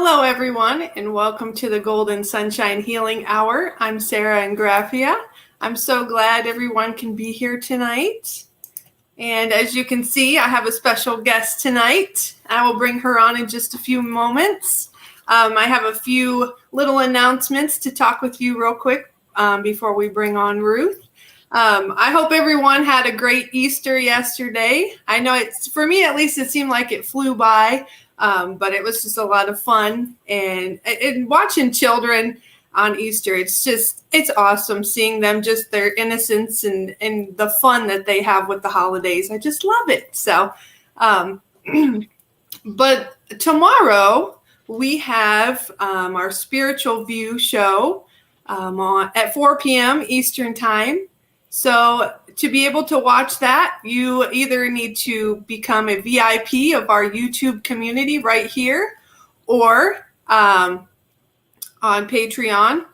Hello, everyone, and welcome to the Golden Sunshine Healing Hour. I'm Sarah Ingraffia. I'm so glad everyone can be here tonight. And as you can see, I have a special guest tonight. I will bring her on in just a few moments. I have a few little announcements to talk with you real quick before we bring on Ruth. I hope everyone had a great Easter yesterday. I know for me at least, it seemed like it flew by. But it was just a lot of fun, and watching children on Easter, it's awesome seeing them, just their innocence and the fun that they have with the holidays. I just love it. So, but tomorrow we have our Spiritual View show at 4 p.m. Eastern Time. So to be able to watch that, you either need to become a VIP of our YouTube community right here, or on Patreon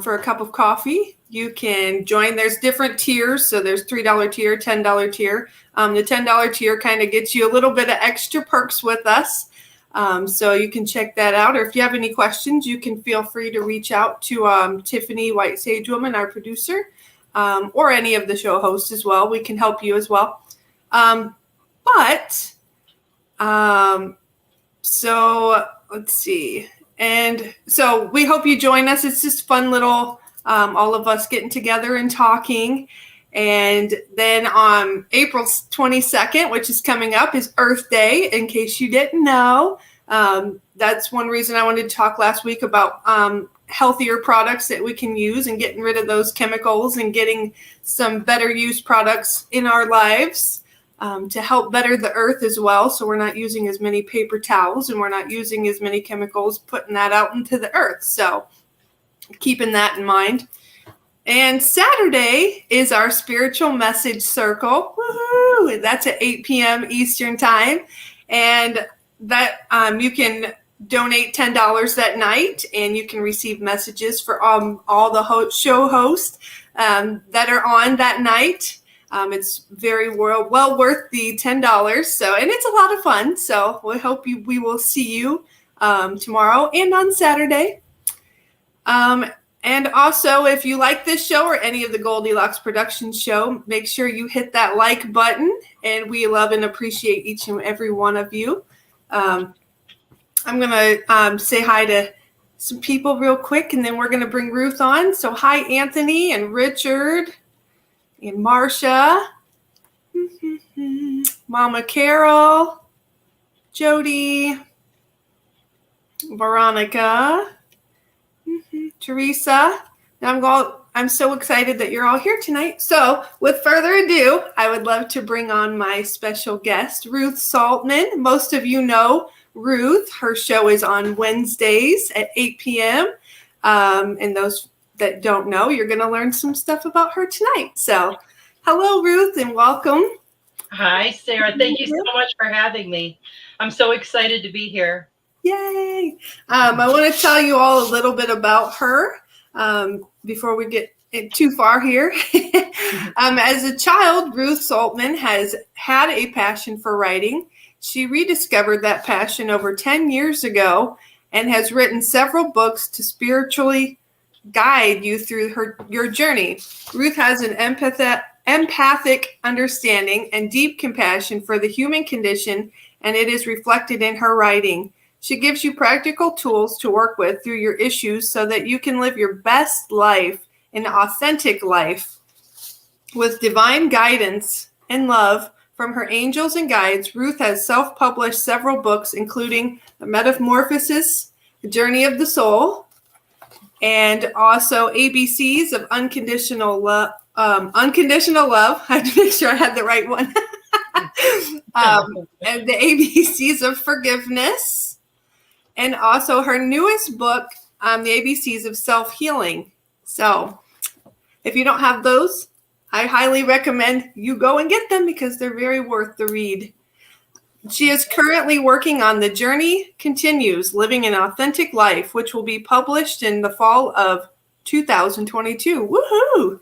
for a cup of coffee. You can join. There's different tiers. So there's $3 tier, $10 tier. The $10 tier kind of gets you a little bit of extra perks with us. So you can check that out. Or if you have any questions, you can feel free to reach out to Tiffany White Sage Woman, our producer. Or any of the show hosts as well. We can help you as well. So let's see. And so we hope you join us. It's just fun little, all of us getting together and talking. And then on April 22nd, which is coming up, is Earth Day, in case you didn't know. That's one reason I wanted to talk last week about healthier products that we can use and getting rid of those chemicals and getting some better use products in our lives to help better the earth as well. So we're not using as many paper towels and we're not using as many chemicals, putting that out into the earth. So keeping that in mind. And Saturday is our spiritual message circle. Woohoo! That's at 8 p.m. Eastern Time. And that you can donate $10 that night, and you can receive messages for all the show hosts that are on that night. It's very well worth the $10. So, and it's a lot of fun. So we hope we will see you tomorrow and on Saturday. And also, if you like this show or any of the Goldylocks production show, make sure you hit that like button. And we love and appreciate each and every one of you. I'm going to say hi to some people real quick, and then we're going to bring Ruth on. So hi, Anthony and Richard and Marsha, Mama Carol, Jody, Veronica, Teresa. I'm so excited that you're all here tonight. So with further ado, I would love to bring on my special guest, Ruth Soltman. Most of you know Ruth. Her show is on Wednesdays at 8 p.m. And those that don't know, you're going to learn some stuff about her tonight. So hello, Ruth, and welcome. Hi, Sarah. Thank you so much for having me. I'm so excited to be here. Yay. I want to tell you all a little bit about her before we get too far here. As a child, Ruth Soltman has had a passion for writing. She rediscovered that passion over 10 years ago and has written several books to spiritually guide you through your journey. Ruth has an empathic understanding and deep compassion for the human condition, and it is reflected in her writing. She gives you practical tools to work with through your issues so that you can live your best life, an authentic life, with divine guidance and love. From her angels and guides, Ruth has self-published several books, including The Metamorphosis, The Journey of the Soul, and also ABCs of Unconditional Love. I had to make sure I had the right one. And the ABCs of Forgiveness, and also her newest book, The ABCs of Self-Healing. So if you don't have those, I highly recommend you go and get them because they're very worth the read. She is currently working on The Journey Continues, Living an Authentic Life, which will be published in the fall of 2022. Woohoo!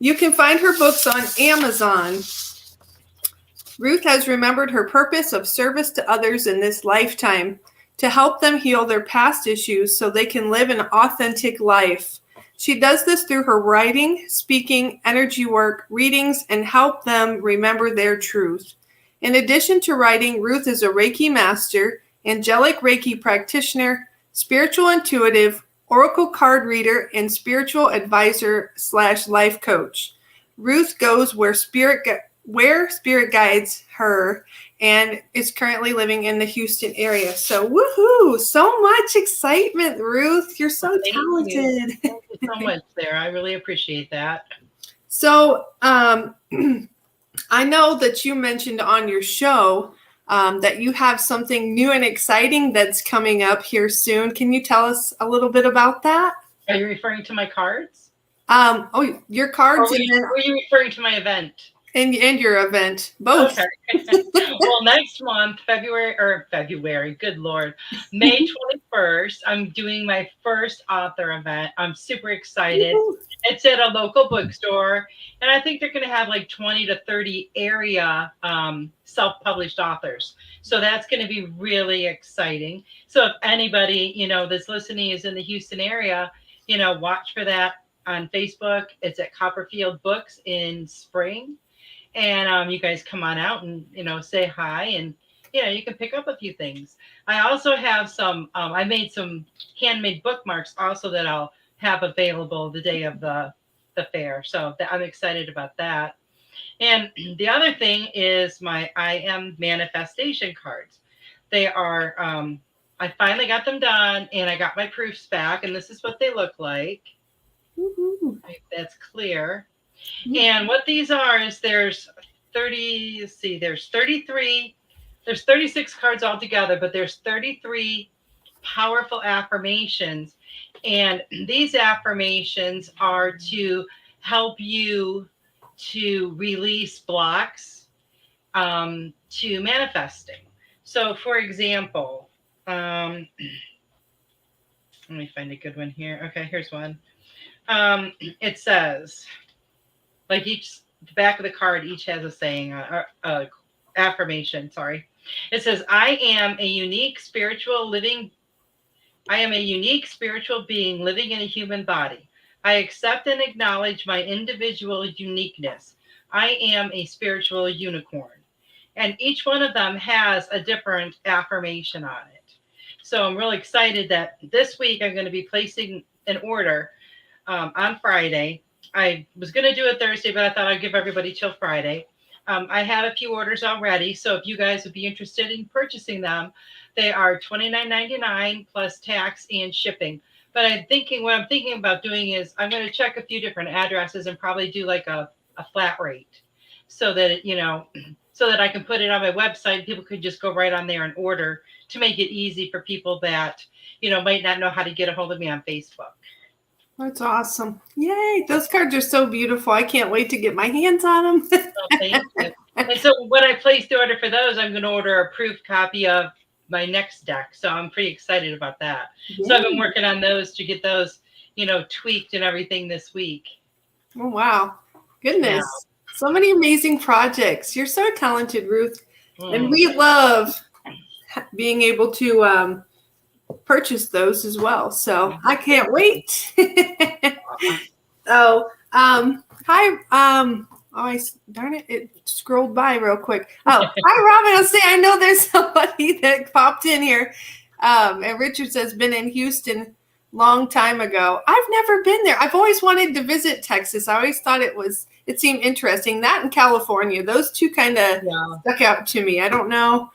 You can find her books on Amazon. Ruth has remembered her purpose of service to others in this lifetime. to help them heal their past issues so they can live an authentic life. She does this through her writing, speaking, energy work, readings, and help them remember their truth. In addition to writing, Ruth is a Reiki master, Angelic Reiki practitioner, spiritual intuitive, oracle card reader, and spiritual advisor / life coach. Ruth goes where spirit guides her, and is currently living in the Houston area. So woohoo! So much excitement, Ruth. You're so talented. Thank you so much, Sarah. I really appreciate that. So I know that you mentioned on your show that you have something new and exciting that's coming up here soon. Can you tell us a little bit about that? Are you referring to my cards? Your cards. Or were you referring to my event? And your event, both. Okay. Well, next month, February, good Lord, May 21st, I'm doing my first author event. I'm super excited. Woo-hoo. It's at a local bookstore, and I think they're going to have like 20 to 30 area self-published authors. So that's going to be really exciting. So if anybody, that's listening is in the Houston area, watch for that on Facebook. It's at Copperfield Books in spring. And you guys come on out and, say hi, and, you can pick up a few things. I also have I made some handmade bookmarks also that I'll have available the day of the fair. So I'm excited about that. And the other thing is my I Am Manifestation cards. They are, I finally got them done, and I got my proofs back, and this is what they look like. If that's clear. And what these are is there's 36 cards altogether, but there's 33 powerful affirmations. And these affirmations are to help you to release blocks to manifesting. So for example, let me find a good one here. Okay, here's one. It says, like the back of the card each has a saying, affirmation, sorry. It says, I am a unique spiritual being living in a human body. I accept and acknowledge my individual uniqueness. I am a spiritual unicorn. And each one of them has a different affirmation on it. So I'm really excited that this week I'm going to be placing an order on Friday. I was going to do it Thursday, but I thought I'd give everybody till Friday. I have a few orders already, so if you guys would be interested in purchasing them, they are $29.99 plus tax and shipping. But what I'm thinking about doing is I'm going to check a few different addresses and probably do like a flat rate, so that so that I can put it on my website. People could just go right on there and order, to make it easy for people that might not know how to get a hold of me on Facebook. That's awesome. Yay. Those cards are so beautiful. I can't wait to get my hands on them. Thank you. And so when I place the order for those, I'm going to order a proof copy of my next deck. So I'm pretty excited about that. Yay. So I've been working on those to get those, tweaked and everything this week. Oh, wow. Goodness. Yeah. So many amazing projects. You're so talented, Ruth. And we love being able to purchase those as well. So I can't wait. So, hi. Darn it. It scrolled by real quick. Oh, hi, Robin. I'll say, I know there's somebody that popped in here. And Richard says, been in Houston long time ago. I've never been there. I've always wanted to visit Texas. I always thought it seemed interesting. That in California, those two kind of stuck out to me. I don't know.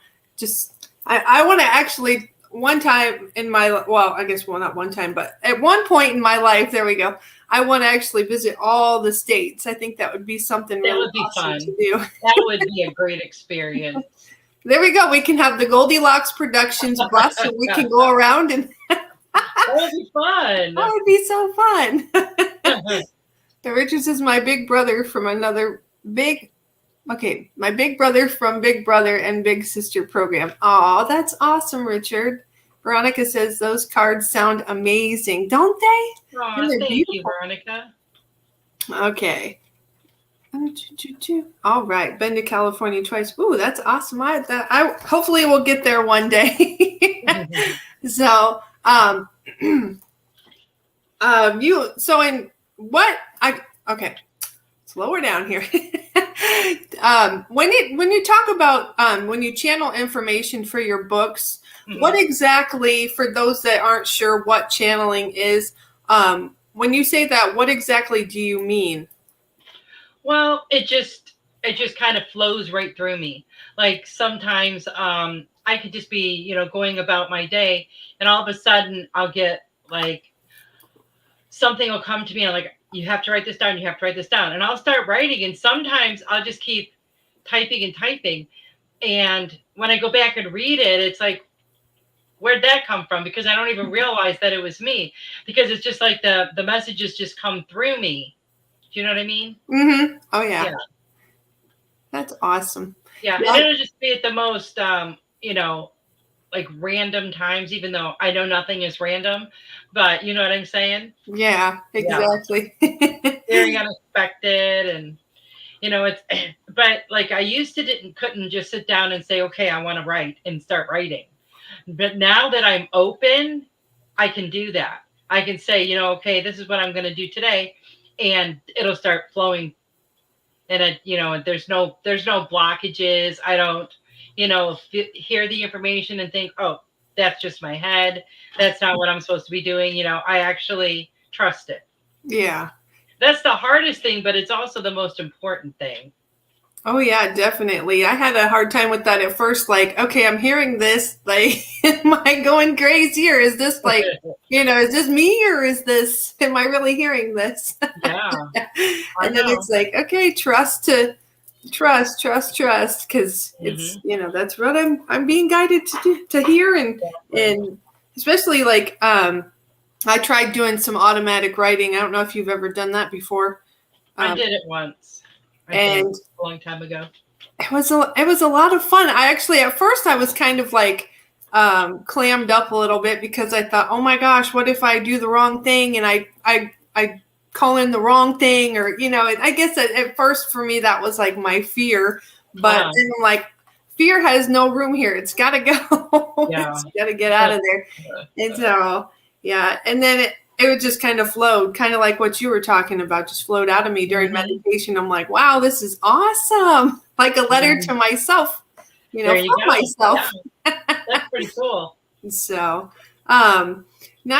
I want to actually, one time in my, not one time, but at one point in my life, there we go. I want to actually visit all the states. I think that would be something really would be awesome fun to do. That would be a great experience. There we go. We can have the Goldylocks Productions bus, so we can go around and. That would be fun. That would be so fun. The Richards is my big brother from another my big brother from Big Brother and Big Sister program. Oh, that's awesome, Richard. Veronica says those cards sound amazing, don't they? Oh, thank you, Veronica. Okay. All right, been to California twice. Ooh, that's awesome. I hopefully will get there one day. So, okay, slower down here. When you talk about when you channel information for your books, what exactly, for those that aren't sure what channeling is, when you say that, what exactly do you mean? Well, it just kind of flows right through me. Like sometimes I could just be, going about my day, and all of a sudden I'll get like something will come to me, and I'm like, you have to write this down, you have to write this down. And I'll start writing, and sometimes I'll just keep typing and typing. And when I go back and read it, it's like, where'd that come from? Because I don't even realize that it was me, because it's just like the messages just come through me. Do you know what I mean? Mm-hmm. Oh yeah. Yeah. That's awesome. Yeah. And it'll just be at the most, like random times, even though I know nothing is random, but you know what I'm saying? Yeah, exactly. Yeah. Very unexpected. And, it's, but like I used to couldn't just sit down and say, okay, I want to write and start writing. But now that I'm open, I can do that. I can say, okay, this is what I'm going to do today. And it'll start flowing. And there's no blockages. I don't, hear the information and think, oh, that's just my head. That's not what I'm supposed to be doing. I actually trust it. Yeah. That's the hardest thing, but it's also the most important thing. Oh yeah, definitely. I had a hard time with that at first. Like, okay, I'm hearing this. Like, am I going crazy, or is this like, is this me, or am I really hearing this? Yeah. And then it's like, okay, trust, because it's, that's what I'm being guided to hear, and especially like, I tried doing some automatic writing. I don't know if you've ever done that before. I did it once. And a long time ago. It was a lot of fun. I actually, at first I was kind of like clammed up a little bit, because I thought, oh my gosh, what if I do the wrong thing and I call in the wrong thing, or I guess at first for me that was like my fear, but then I'm like, fear has no room here. It's got to go. Yeah. It's got to get out of there. And so yeah, and then it would just kind of flowed, kind of like what you were talking about, just flowed out of me during meditation. I'm like, wow, this is awesome. Like a letter to myself, from myself. Yeah. That's pretty cool. So, now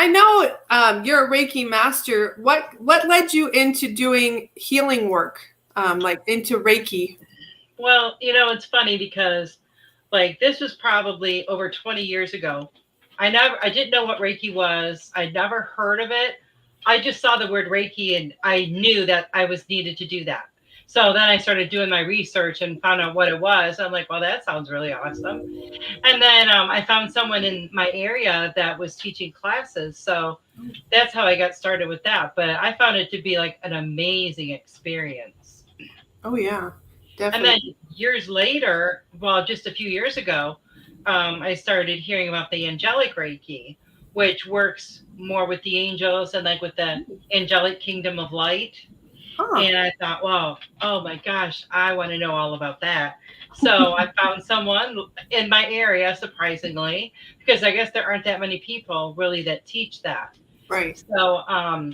I know you're a Reiki master. What led you into doing healing work, like into Reiki? Well, it's funny because like this was probably over 20 years ago. I didn't know what Reiki was. I'd never heard of it. I just saw the word Reiki and I knew that I was needed to do that. So then I started doing my research and found out what it was. I'm like, well, that sounds really awesome. And then I found someone in my area that was teaching classes. So that's how I got started with that. But I found it to be like an amazing experience. Oh, yeah, definitely. And then years later, well, just a few years ago, I started hearing about the Angelic Reiki, which works more with the angels and like with the angelic kingdom of light. Huh. And I thought, well, oh my gosh, I want to know all about that. So I found someone in my area, surprisingly, because I guess there aren't that many people really that teach that. Right. So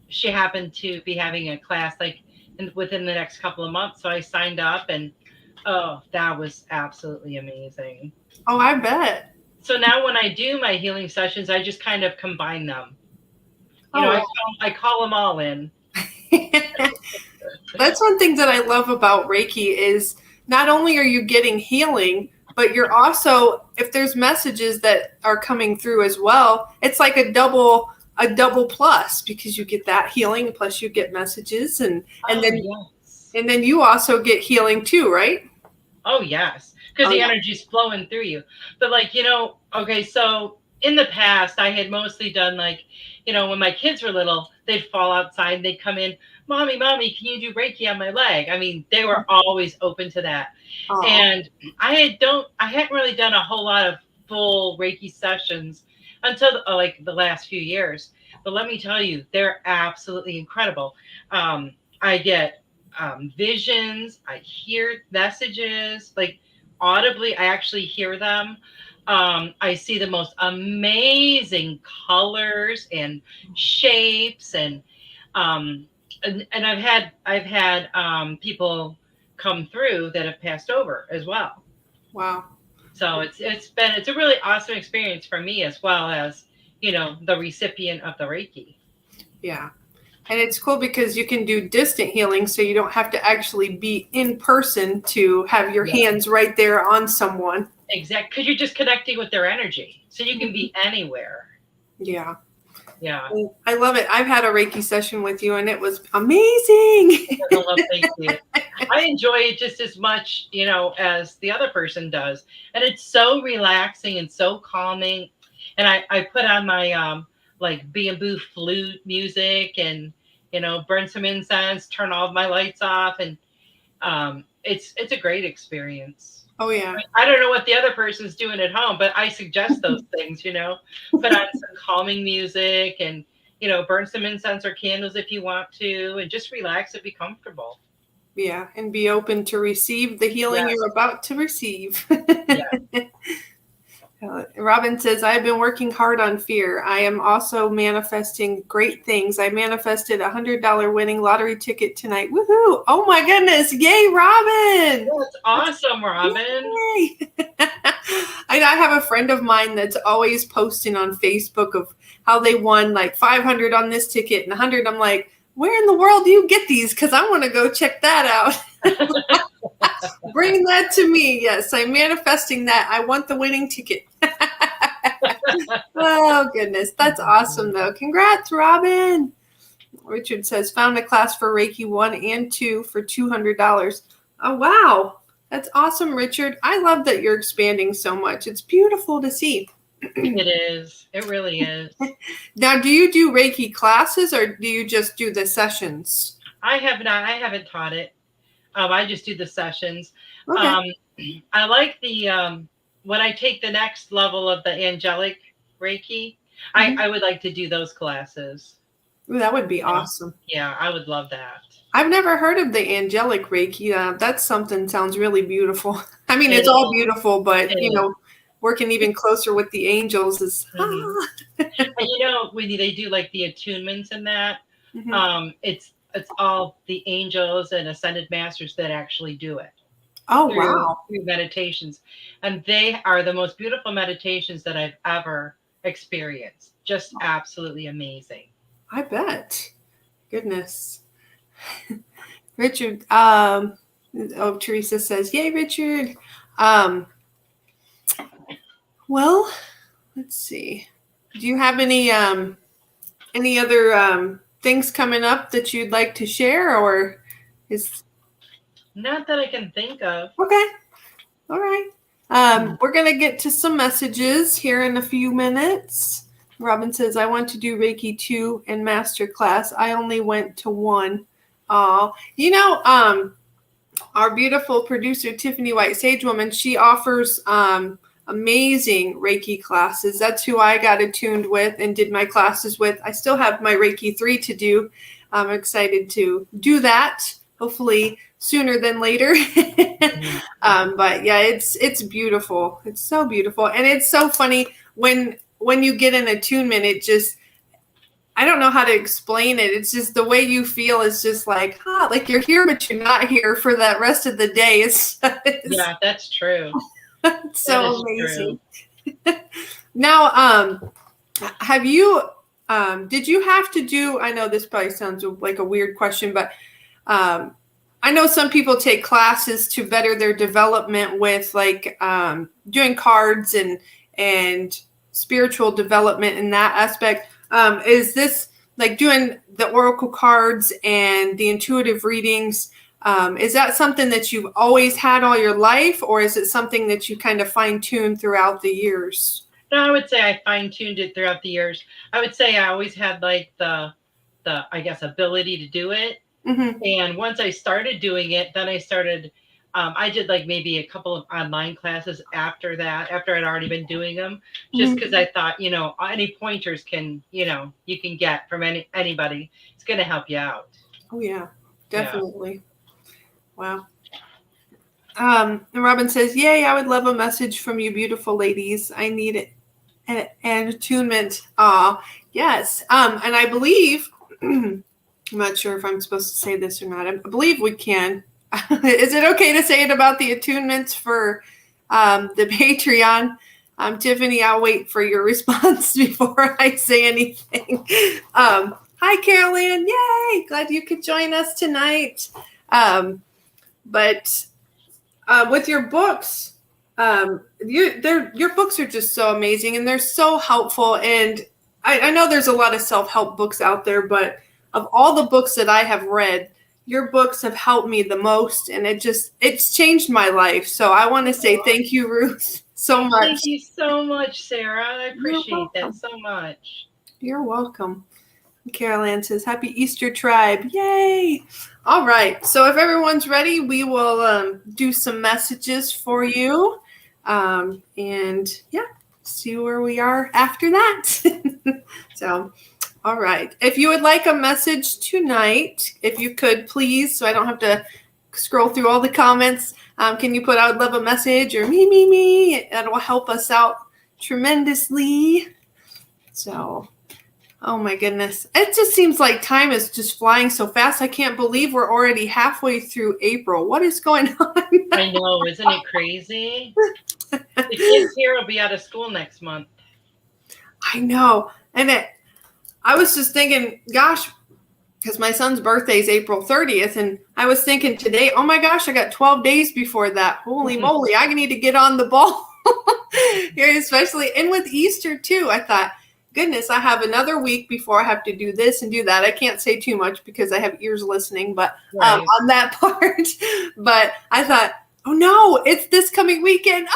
she happened to be having a class like within the next couple of months. So I signed up, and oh, that was absolutely amazing. Oh, I bet. So now when I do my healing sessions, I just kind of combine them. I call them all in. That's one thing that I love about Reiki is not only are you getting healing, but you're also, if there's messages that are coming through as well, it's like a double plus, because you get that healing plus you get messages, and then you also get healing too, right? Oh yes, because the energy's flowing through you. But like, okay, so in the past I had mostly done like, when my kids were little, they'd fall outside and they'd come in, mommy, can you do Reiki on my leg? I mean, they were always open to that. Aww. And I hadn't really done a whole lot of full Reiki sessions until like the last few years. But let me tell you, they're absolutely incredible. I get visions. I hear messages, like audibly. I actually hear them. I see the most amazing colors and shapes, um, and I've had people come through that have passed over as well. Wow. So it's a really awesome experience for me, as well as the recipient of the Reiki. Yeah. And it's cool because you can do distant healing, so you don't have to actually be in person to have your hands right there on someone. Exactly, because you're just connecting with their energy, so you can be anywhere. Yeah. Yeah. I love it. I've had a Reiki session with you, and it was amazing. Thank you. I enjoy it just as much, as the other person does, and it's so relaxing and so calming. And I put on my like bamboo flute music, and burn some incense, turn all of my lights off, and it's a great experience. Oh, yeah. I don't know what the other person's doing at home, but I suggest those things, put on some calming music, and, burn some incense or candles if you want to, and just relax and be comfortable. Yeah. And be open to receive the healing you're about to receive. Yeah. Robin says, I've been working hard on fear. I am also manifesting great things. I manifested $100 winning lottery ticket tonight. Woohoo! Oh my goodness. Yay, Robin. That's awesome, Robin. Yay. I have a friend of mine that's always posting on Facebook of how they won like 500 on this ticket and 100. I'm like, where in the world do you get these? Because I want to go check that out. Bring that to me. Yes, I'm manifesting that. I want the winning ticket. Oh, goodness. That's awesome, though. Congrats, Robin. Richard says, found a class for Reiki 1 and 2 for $200. Oh, wow. That's awesome, Richard. I love that you're expanding so much. It's beautiful to see. It is. It really is. Now, do you do Reiki classes or do you just do the sessions? I have not. I haven't taught it. I just do the sessions. Okay. I like the when I take the next level of the Angelic Reiki, I would like to do those classes. Ooh, that would be awesome. Yeah, I would love that. I've never heard of the Angelic Reiki. That's something sounds really beautiful. I mean, it's all beautiful, but working even closer with the angels is. And when they do like the attunements and that, it's all the angels and ascended masters that actually do it. Oh, wow. Through meditations. And they are the most beautiful meditations that I've ever experienced. Just absolutely amazing. I bet. Goodness. Richard, Teresa says, yay, Richard. Well, let's see. Do you have any other things coming up that you'd like to share, or is not that I can think of? Okay. All right. We're going to get to some messages here in a few minutes. Robin says, I want to do Reiki 2 and master class. I only went to 1. Oh, our beautiful producer, Tiffany White Sage Woman, she offers amazing Reiki classes. That's who I got attuned with and did my classes with. I still have my Reiki 3 to do. I'm excited to do that, hopefully sooner than later. But yeah, it's beautiful. It's so beautiful. And it's so funny when you get an attunement, it just, I don't know how to explain it. It's just the way you feel is just like you're here, but you're not here for that rest of the day. Yeah, that's true. It's so amazing. Now, have you, did you have to do, I know this probably sounds like a weird question, but I know some people take classes to better their development with like doing cards and spiritual development in that aspect. Is this like doing the oracle cards and the intuitive readings? Is that something that you've always had all your life, or is it something that you kind of fine-tuned throughout the years? No, I would say I fine-tuned it throughout the years. I would say I always had like the I guess ability to do it. And once I started doing it, then I started, I did like maybe a couple of online classes after that, after I'd already been doing them, just because I thought, any pointers you can get from anybody. It's going to help you out. Oh, yeah, definitely. Wow. And Robin says, yay, I would love a message from you beautiful ladies. I need it. And attunement. Yes. And I believe, I'm not sure if I'm supposed to say this or not. I believe we can. Is it okay to say it about the attunements for the Patreon? Tiffany, I'll wait for your response before I say anything. Hi, Carolyn. Yay. Glad you could join us tonight. But with your books, your books are just so amazing and they're so helpful. And I know there's a lot of self-help books out there, but of all the books that I have read, your books have helped me the most, and it's changed my life. So I want to say thank you, Ruth, so much. Thank you so much, Sarah. I appreciate that so much. You're welcome. Carol Ann says, Happy Easter, tribe. Yay. All right. So if everyone's ready, we will do some messages for you. And yeah, see where we are after that. So, all right. If you would like a message tonight, if you could, please, so I don't have to scroll through all the comments, can you put I would love a message or me? That will help us out tremendously. So, oh my goodness. It just seems like time is just flying so fast. I can't believe we're already halfway through April. What is going on? I know. Isn't it crazy? The kids here will be out of school next month. I know. And I was just thinking, gosh, because my son's birthday is April 30th. And I was thinking today, oh my gosh, I got 12 days before that. Holy moly, I need to get on the ball here, especially. And with Easter too, I thought, goodness, I have another week before I have to do this and do that. I can't say too much because I have ears listening, but right. On that part. But I thought, oh no, it's this coming weekend.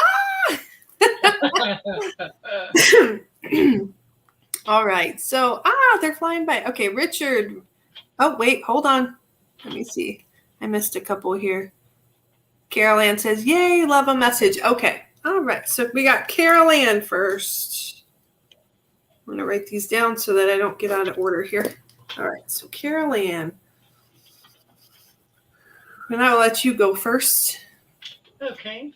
All right. So, they're flying by. Okay, Richard. Oh, wait, hold on. Let me see. I missed a couple here. Carol Ann says, yay, love a message. Okay. All right. So we got Carol Ann first. I'm going to write these down so that I don't get out of order here. All right. So Carol Ann. And I will let you go first. Okay.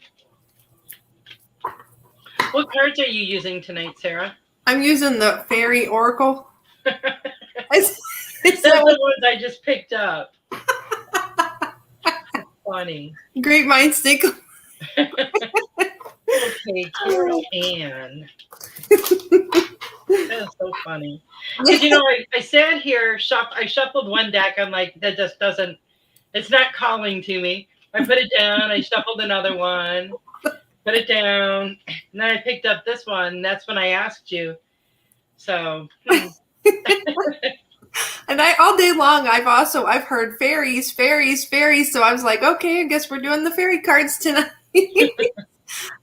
What cards are you using tonight, Sarah? I'm using the Fairy Oracle. Those are the ones I just picked up. Funny. Great minds think. Okay, Carol Ann. That is so funny. Because, I sat here, I shuffled one deck. I'm like, that just doesn't, it's not calling to me. I put it down. I shuffled another one, put it down. And then I picked up this one. That's when I asked you. So. And all day long, I've heard fairies. So I was like, okay, I guess we're doing the fairy cards tonight.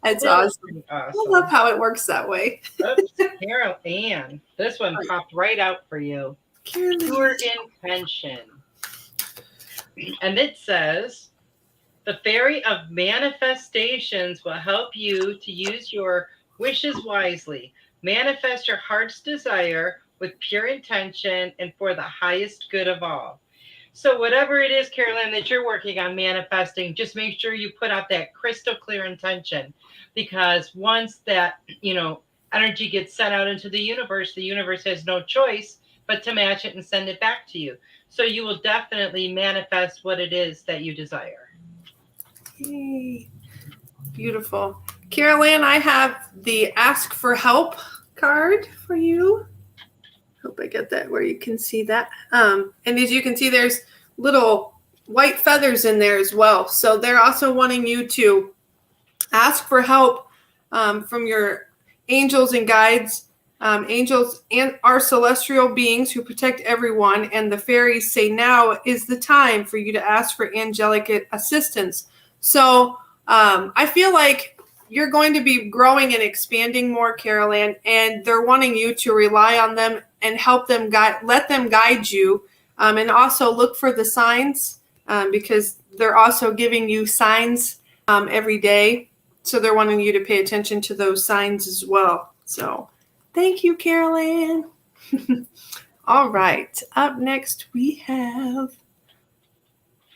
That's awesome. I love how it works that way. Oops, Carol Ann. This one popped right out for you. Pure intention. And it says, the fairy of manifestations will help you to use your wishes wisely. Manifest your heart's desire with pure intention and for the highest good of all. So whatever it is, Carolyn, that you're working on manifesting, just make sure you put out that crystal clear intention, because once that, energy gets sent out into the universe has no choice but to match it and send it back to you. So you will definitely manifest what it is that you desire. Yay. Beautiful. Carolyn, I have the Ask for Help card for you. Hope I get that where you can see that. And as you can see, there's little white feathers in there as well. So they're also wanting you to ask for help from your angels and guides. Angels and our celestial beings who protect everyone, and the fairies say now is the time for you to ask for angelic assistance. So I feel like you're going to be growing and expanding more, Carol Ann, and they're wanting you to rely on them and help them let them guide you, and also look for the signs, because they're also giving you signs every day. So they're wanting you to pay attention to those signs as well. So thank you, Carol Ann. All right. Up next, we have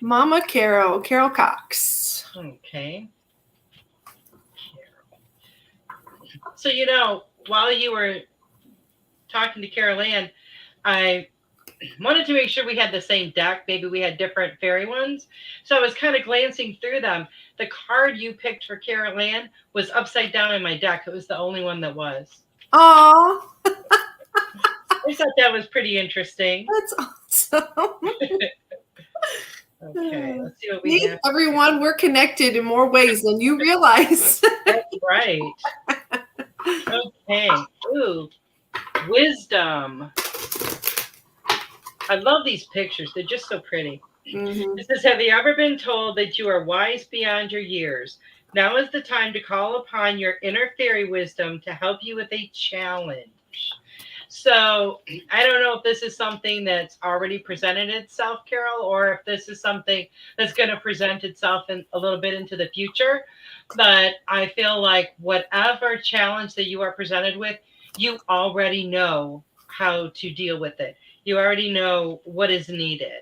Mama Carol Cox. Okay. So, while you were talking to Carol Ann, I wanted to make sure we had the same deck. Maybe we had different fairy ones. So I was kind of glancing through them. The card you picked for Carol Ann was upside down in my deck. It was the only one that was. Oh, I thought that was pretty interesting. that's awesome. Okay, let's see what we have. Everyone, we're connected in more ways than you realize. That's right. Okay. Ooh, wisdom. I love these pictures. They're just so pretty. Mm-hmm. It says, have you ever been told that you are wise beyond your years? Now is the time to call upon your inner fairy wisdom to help you with a challenge. So I don't know if this is something that's already presented itself, Carol, or if this is something that's going to present itself in a little bit into the future. But I feel like whatever challenge that you are presented with, you already know how to deal with it. You already know what is needed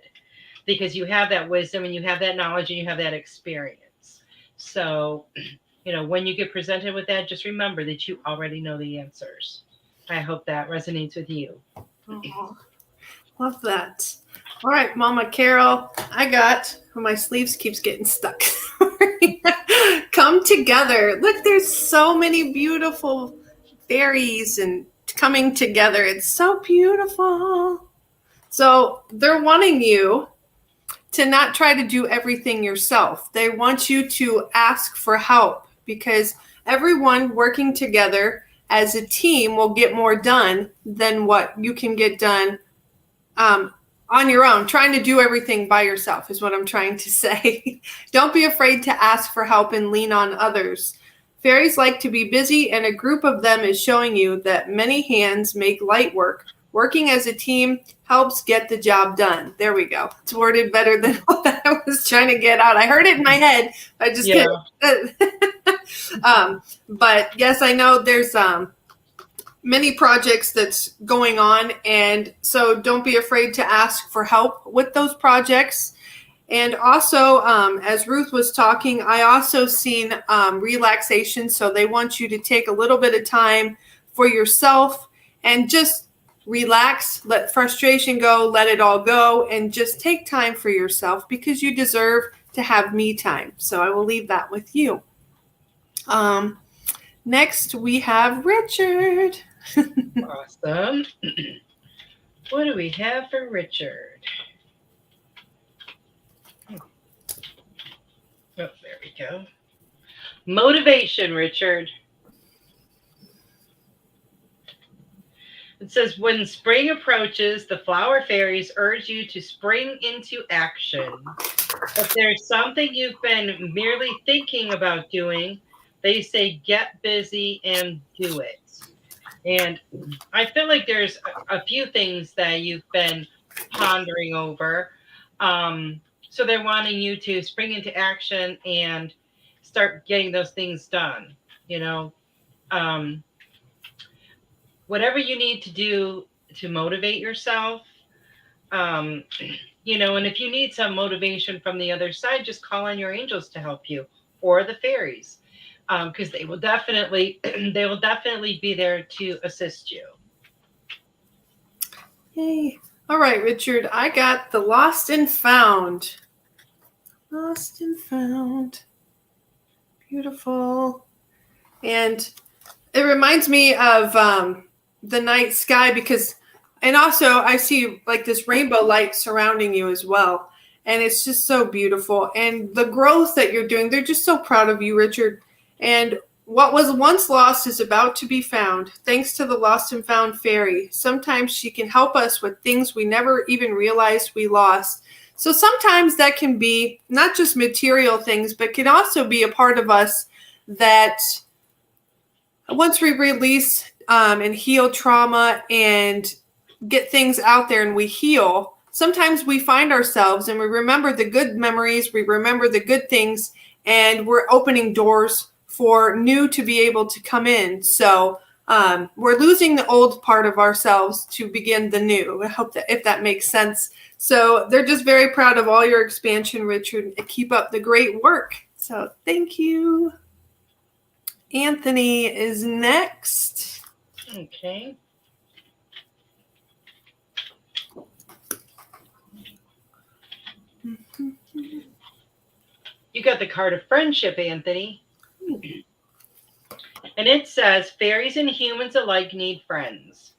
because you have that wisdom and you have that knowledge and you have that experience. So, when you get presented with that, just remember that you already know the answers. I hope that resonates with you. Oh, love that. All right, Mama Carol, my sleeves keeps getting stuck. Come together. Look, there's so many beautiful fairies and coming together. It's so beautiful. So they're wanting you to not try to do everything yourself. They want you to ask for help because everyone working together as a team will get more done than what you can get done on your own. Trying to do everything by yourself is what I'm trying to say. Don't be afraid to ask for help and lean on others. Fairies like to be busy, and a group of them is showing you that many hands make light work. Working as a team helps get the job done. There we go. It's worded better than what I was trying to get out. I heard it in my head. I just couldn't. But yes, I know there's many projects that's going on. And so don't be afraid to ask for help with those projects. And also, as Ruth was talking, I also seen relaxation. So they want you to take a little bit of time for yourself and just relax, let frustration go, let it all go, and just take time for yourself because you deserve to have me time. So I will leave that with you. Next, we have Richard. Awesome. What do we have for Richard? Oh, there we go. Motivation, Richard. It says, when spring approaches, the flower fairies urge you to spring into action. If there's something you've been merely thinking about doing, they say get busy and do it. And I feel like there's a few things that you've been pondering over. So they're wanting you to spring into action and start getting those things done, whatever you need to do to motivate yourself, and if you need some motivation from the other side, just call on your angels to help you or the fairies, because they will definitely be there to assist you. Yay. All right, Richard, I got the Lost and Found. Lost and Found. Beautiful. And it reminds me of the night sky and also I see like this rainbow light surrounding you as well. And it's just so beautiful. And the growth that you're doing, they're just so proud of you, Richard. And what was once lost is about to be found, thanks to the Lost and Found fairy. Sometimes she can help us with things we never even realized we lost. So sometimes that can be not just material things, but can also be a part of us that once we release and heal trauma and get things out there and we heal, sometimes we find ourselves and we remember the good memories, we remember the good things, and we're opening doors for new to be able to come in. So we're losing the old part of ourselves to begin the new. I hope that if that makes sense. So they're just very proud of all your expansion, Richard. Keep up the great work. So thank you. Anthony is next. Okay. You got the card of friendship, Anthony. And it says, fairies and humans alike need friends.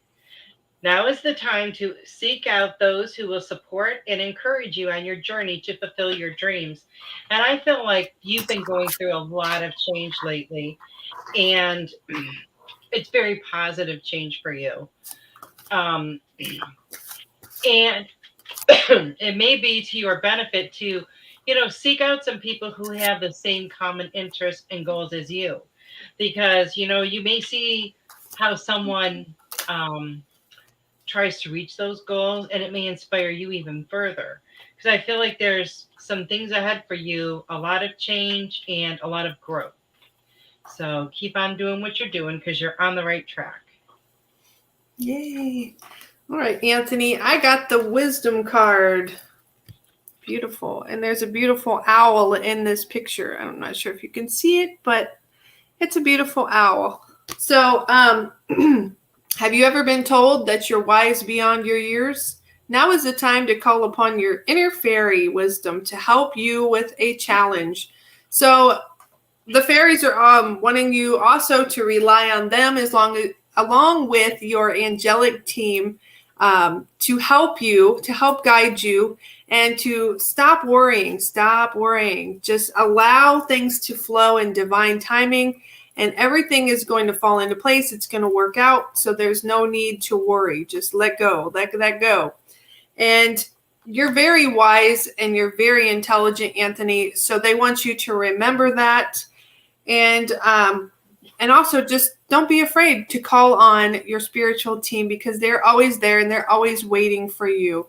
Now is the time to seek out those who will support and encourage you on your journey to fulfill your dreams. And I feel like you've been going through a lot of change lately, and it's very positive change for you. And it may be to your benefit to, seek out some people who have the same common interests and goals as you. Because, you may see how someone tries to reach those goals, and it may inspire you even further. Because I feel like there's some things ahead for you, a lot of change and a lot of growth. So keep on doing what you're doing because you're on the right track. Yay. All right, Anthony, I got the wisdom card. Beautiful. And there's a beautiful owl in this picture. I'm not sure if you can see it, but it's a beautiful owl. So, have you ever been told that you're wise beyond your years? Now is the time to call upon your inner fairy wisdom to help you with a challenge. So, the fairies are wanting you also to rely on them along with your angelic team to help you, to help guide you, and to stop worrying. Stop worrying. Just allow things to flow in divine timing, and everything is going to fall into place. It's going to work out. So there's no need to worry. Just let go. Let that go. And you're very wise and you're very intelligent, Anthony. So they want you to remember that. And also just don't be afraid to call on your spiritual team because they're always there and they're always waiting for you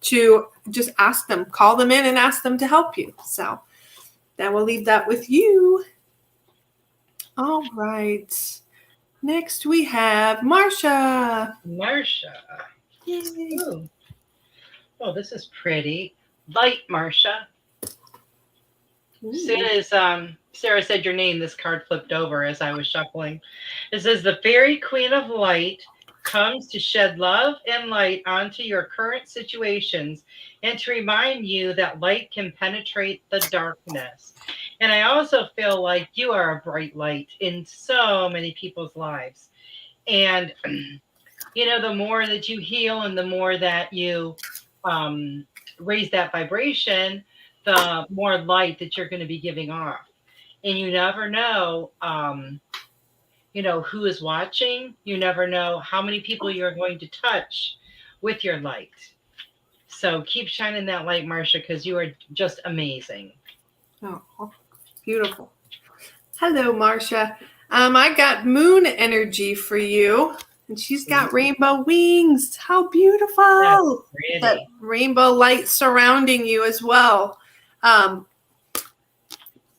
to just ask them, call them in and ask them to help you. So then we'll leave that with you. All right. Next we have Marsha. Marsha. Yay. Ooh. Oh, this is pretty. Light, Marsha. As soon as Sarah said your name, this card flipped over as I was shuffling. It says, the fairy queen of light comes to shed love and light onto your current situations and to remind you that light can penetrate the darkness. And I also feel like you are a bright light in so many people's lives. And, the more that you heal and the more that you raise that vibration, the more light that you're going to be giving off. And you never know, who is watching. You never know how many people you're going to touch with your light. So keep shining that light, Marsha, because you are just amazing. Oh, beautiful. Hello, Marsha. I got moon energy for you. And she's got rainbow wings. How beautiful. That rainbow light surrounding you as well.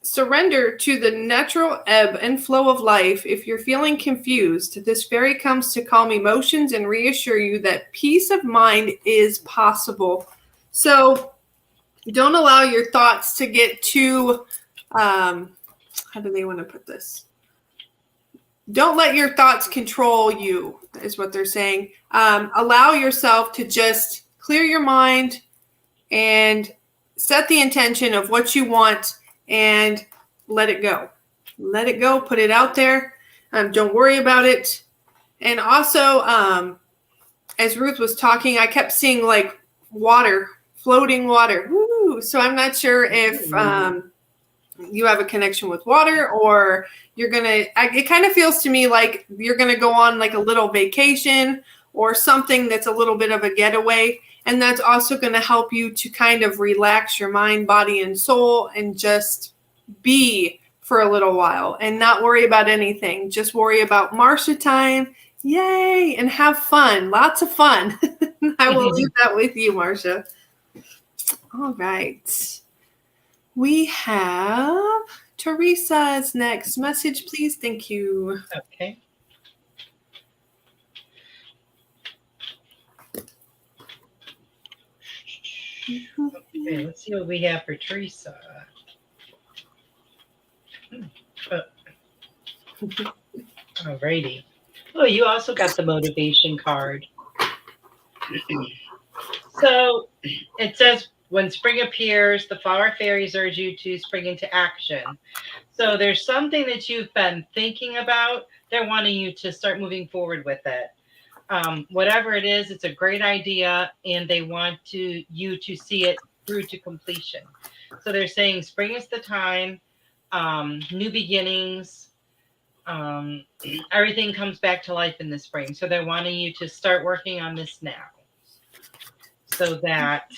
Surrender to the natural ebb and flow of life. If you're feeling confused, this fairy comes to calm emotions and reassure you that peace of mind is possible. So don't allow your thoughts to get too, how do they want to put this? Don't let your thoughts control you, is what they're saying. Allow yourself to just clear your mind and set the intention of what you want and let it go. Let it go. Put it out there. Don't worry about it. And also, as Ruth was talking, I kept seeing like water, floating water. Woo! So I'm not sure if you have a connection with water or you're going to, it kind of feels to me like you're going to go on like a little vacation or something that's a little bit of a getaway. And that's also going to help you to kind of relax your mind, body, and soul and just be for a little while and not worry about anything. Just worry about Marsha time. Yay. And have fun. Lots of fun. I will leave that with you, Marsha. All right. We have Teresa's next message, please. Thank you. Okay. Okay, let's see what we have for Teresa. Alrighty. Oh, you also got the motivation card. So it says, when spring appears, the flower fairies urge you to spring into action. So there's something that you've been thinking about. They're wanting you to start moving forward with it. Whatever it is, it's a great idea, and they want you to see it through to completion. So they're saying spring is the time, new beginnings, everything comes back to life in the spring. So they're wanting you to start working on this now, so that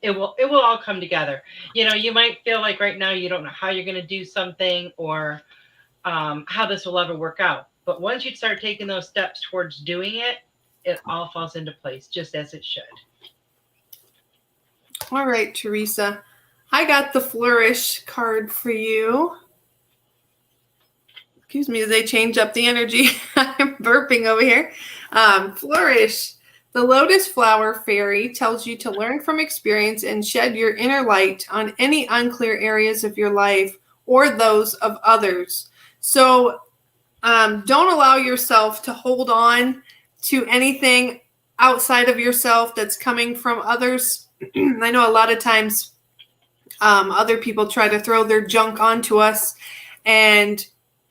it will all come together. You might feel like right now you don't know how you're going to do something, or how this will ever work out. But once you start taking those steps towards doing it, it all falls into place just as it should. All right, Teresa. I got the Flourish card for you. Excuse me, as they change up the energy. I'm burping over here. Flourish. The lotus flower fairy tells you to learn from experience and shed your inner light on any unclear areas of your life or those of others. So don't allow yourself to hold on to anything outside of yourself that's coming from others. I know a lot of times other people try to throw their junk onto us, and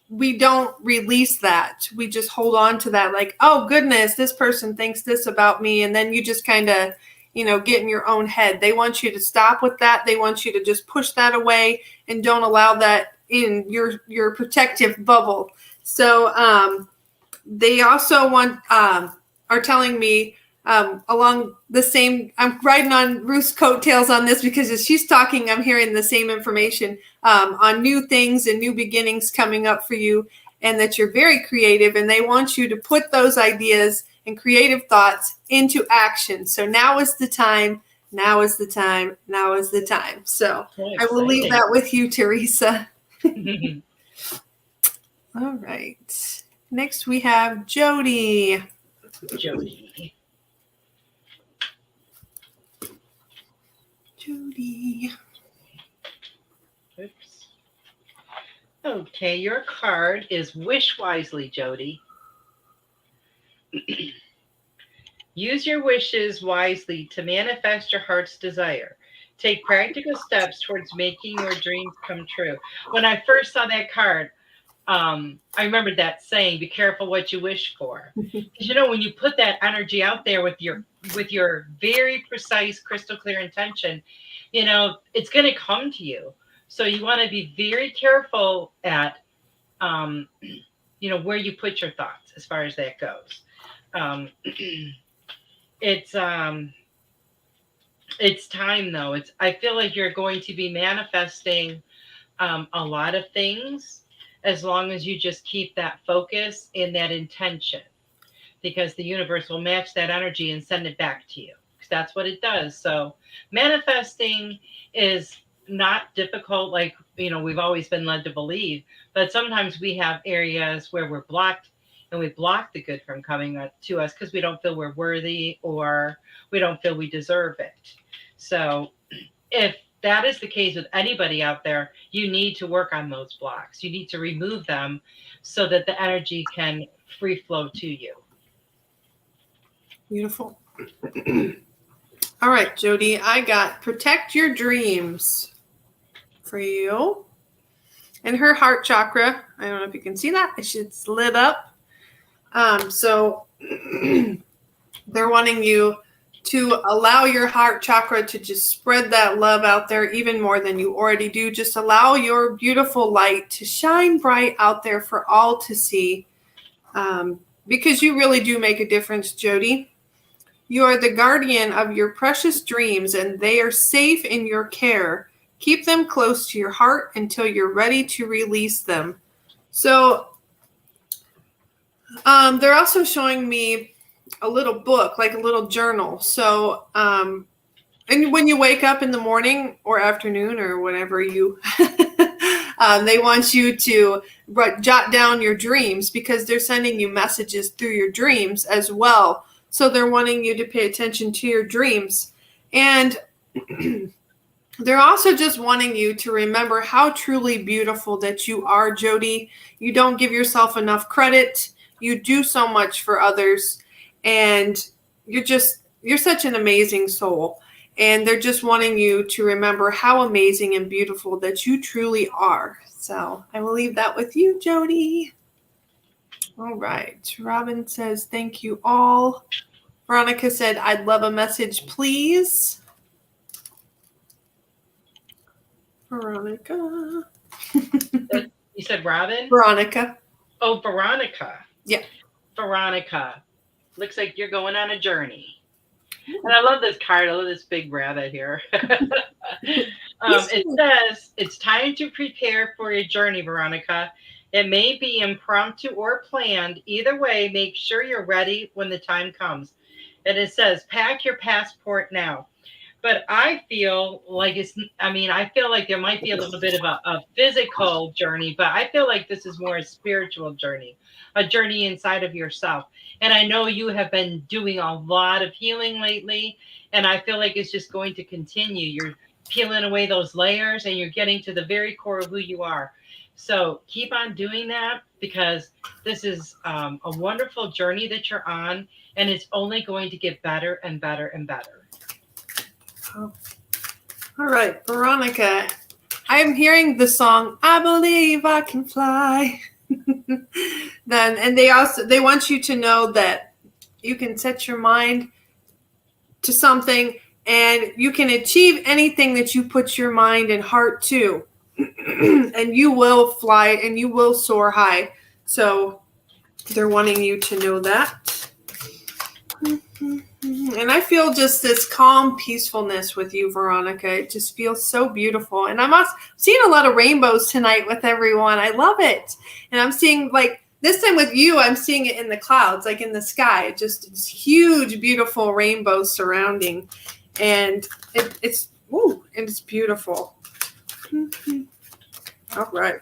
we don't release that. We just hold on to that like, oh, goodness, this person thinks this about me. And then you just kind of, get in your own head. They want you to stop with that. They want you to just push that away and don't allow that in your protective bubble. So they also are telling me along the same, I'm riding on Ruth's coattails on this, because as she's talking, I'm hearing the same information on new things and new beginnings coming up for you, and that you're very creative, and they want you to put those ideas and creative thoughts into action. So now is the time. Now is the time. Now is the time. So I will leave that with you, Teresa. All right. Next we have Jody. Jody. Oops. Okay, your card is Wish Wisely, Jody. Use your wishes wisely to manifest your heart's desire. Take practical steps towards making your dreams come true. When I first saw that card, I remembered that saying, be careful what you wish for. Because when you put that energy out there with your very precise, crystal clear intention, it's going to come to you. So you want to be very careful at, where you put your thoughts as far as that goes. It's time though. I feel like you're going to be manifesting a lot of things, as long as you just keep that focus and that intention, because the universe will match that energy and send it back to you, because that's what it does. So manifesting is not difficult, like, we've always been led to believe, but sometimes we have areas where we're blocked, and we block the good from coming to us because we don't feel we're worthy, or we don't feel we deserve it. So if that is the case with anybody out there, you need to work on those blocks. You need to remove them so that the energy can free flow to you. Beautiful. All right, Jody, I got Protect Your Dreams for you. And her heart chakra, I don't know if you can see that, it's lit up. So they're wanting you to allow your heart chakra to just spread that love out there even more than you already do. Just allow your beautiful light to shine bright out there for all to see, because you really do make a difference, Jody. You are the guardian of your precious dreams, and they are safe in your care. Keep them close to your heart until you're ready to release them. So they're also showing me a little book, like a little journal. So, and when you wake up in the morning or afternoon or whatever they want you to jot down your dreams, because they're sending you messages through your dreams as well. So they're wanting you to pay attention to your dreams. And they're also just wanting you to remember how truly beautiful that you are, Jody. You don't give yourself enough credit. You do so much for others. And you're such an amazing soul. And they're just wanting you to remember how amazing and beautiful that you truly are. So I will leave that with you, Jody. All right. Robin says, thank you all. Veronica said, I'd love a message, please. Veronica. You said Robin? Veronica. Oh, Veronica. Yeah. Veronica. Looks like you're going on a journey. And I love this card. I love this big rabbit here. It says, it's time to prepare for your journey, Veronica. It may be impromptu or planned. Either way, make sure you're ready when the time comes. And it says, pack your passport now. But I feel like I feel like there might be a little bit of a physical journey, but I feel like this is more a spiritual journey, a journey inside of yourself. And I know you have been doing a lot of healing lately, and I feel like it's just going to continue. You're peeling away those layers and you're getting to the very core of who you are. So keep on doing that, because this is a wonderful journey that you're on, and it's only going to get better and better and better. Oh. All right, Veronica, I'm hearing the song, I Believe I Can Fly. And they want you to know that you can set your mind to something and you can achieve anything that you put your mind and heart to. And you will fly and you will soar high. So they're wanting you to know that. And I feel just this calm peacefulness with you, Veronica. It just feels so beautiful. And I'm also seeing a lot of rainbows tonight with everyone. I love it. And I'm seeing, like, this time with you, I'm seeing it in the clouds, like in the sky. Just this huge, beautiful rainbow surrounding. And it's beautiful. All right.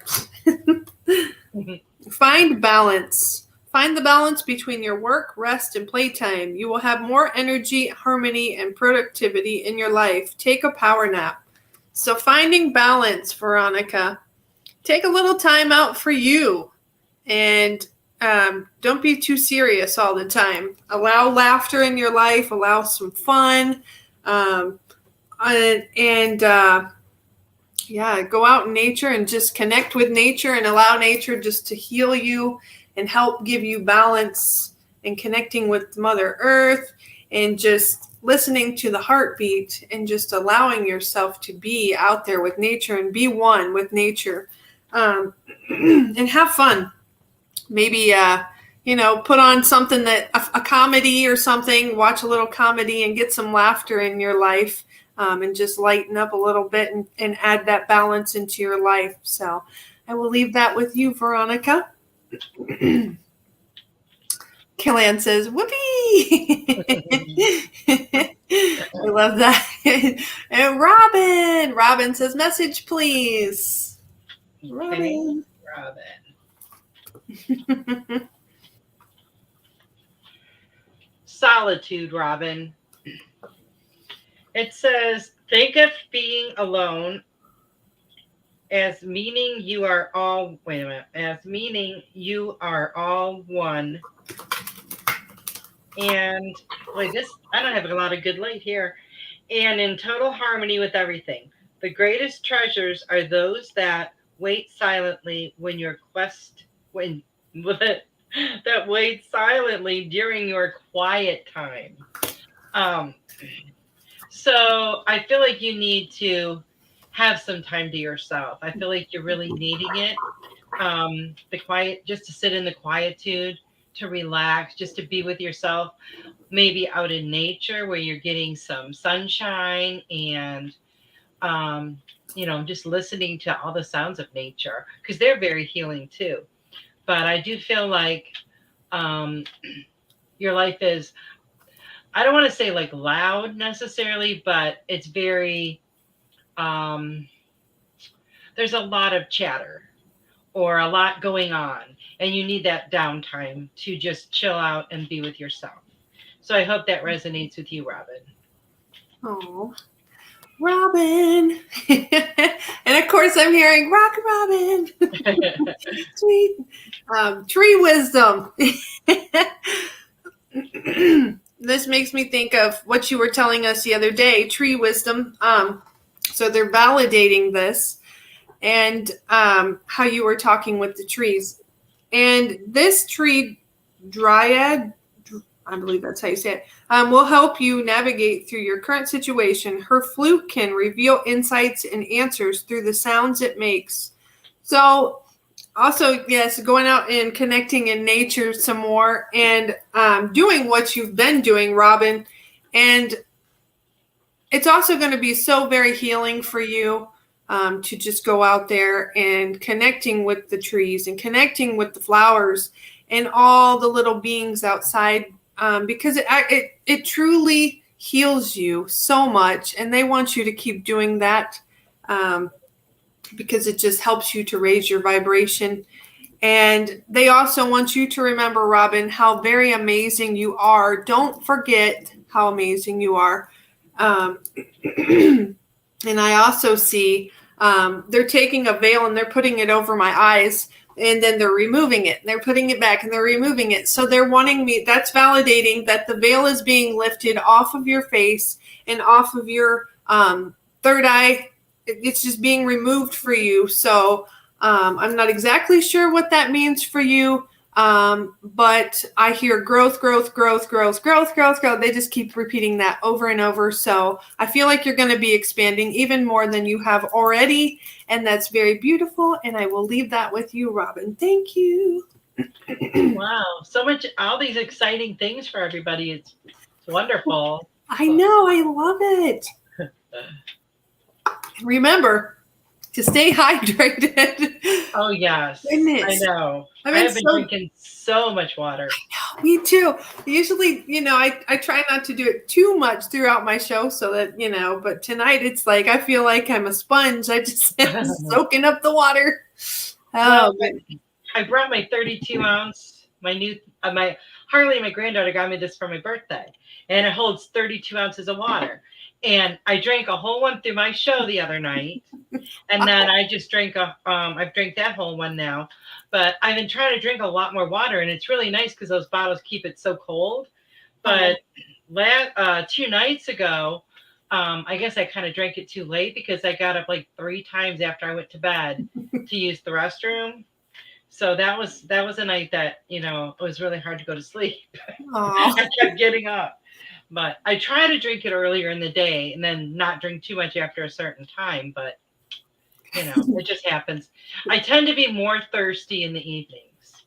Find balance. Find the balance between your work, rest, and playtime. You will have more energy, harmony, and productivity in your life. Take a power nap. So finding balance, Veronica. Take a little time out for you. And don't be too serious all the time. Allow laughter in your life. Allow some fun. Go out in nature and just connect with nature and allow nature just to heal you and help give you balance and connecting with Mother Earth and just listening to the heartbeat and just allowing yourself to be out there with nature and be one with nature, and have fun. Maybe, put on something a comedy or something, watch a little comedy and get some laughter in your life, and just lighten up a little bit and add that balance into your life. So I will leave that with you, Veronica. Killian says, whoopee! I love that. And Robin says, message, please. Robin. Solitude, Robin. It says, think of being alone as meaning you are all one. And I don't have a lot of good light here. And in total harmony with everything. The greatest treasures are those that wait silently during your quiet time. So I feel like you need to have some time to yourself. I feel like you're really needing it. The quiet, just to sit in the quietude, to relax, just to be with yourself, maybe out in nature where you're getting some sunshine and, just listening to all the sounds of nature, because they're very healing too. But I do feel like your life is, I don't want to say like loud necessarily, but it's very, there's a lot of chatter or a lot going on, and you need that downtime to just chill out and be with yourself. So I hope that resonates with you, Robin. Oh, Robin. And of course I'm hearing Rock Robin. Sweet. Tree wisdom. This makes me think of what you were telling us the other day, tree wisdom. So they're validating this and how you were talking with the trees. And this tree dryad, I believe that's how you say it, will help you navigate through your current situation. Her flute can reveal insights and answers through the sounds it makes. So also, yes, going out and connecting in nature some more and doing what you've been doing, Robin. And it's also going to be so very healing for you to just go out there and connecting with the trees and connecting with the flowers and all the little beings outside because it truly heals you so much. And they want you to keep doing that because it just helps you to raise your vibration. And they also want you to remember, Robin, how very amazing you are. Don't forget how amazing you are. And I also see they're taking a veil and they're putting it over my eyes, and then they're removing it. And they're putting it back and they're removing it. So they're wanting me, that's validating that the veil is being lifted off of your face and off of your third eye. It's just being removed for you. So I'm not exactly sure what that means for you. But I hear growth, growth, growth, growth, growth, growth, growth. They just keep repeating that over and over. So I feel like you're going to be expanding even more than you have already. And that's very beautiful. And I will leave that with you, Robin. Thank you. Wow. So much, all these exciting things for everybody. It's wonderful. I know. I love it. Remember to stay hydrated. Oh, yes. Goodness. I know. I have been drinking so much water. I know, me too. Usually, I try not to do it too much throughout my show so that, but tonight it's like I feel like I'm a sponge. I just am soaking up the water. Well, I brought my 32 ounce, my Harley, my granddaughter got me this for my birthday, and it holds 32 ounces of water. And I drank a whole one through my show the other night. And then I just drank I've drank that whole one now. But I've been trying to drink a lot more water, and it's really nice because those bottles keep it so cold. But 2 nights ago, I guess I kind of drank it too late because I got up like 3 times after I went to bed to use the restroom. So that was a night that, it was really hard to go to sleep. I kept getting up. But I try to drink it earlier in the day and then not drink too much after a certain time. But, it just happens. I tend to be more thirsty in the evenings.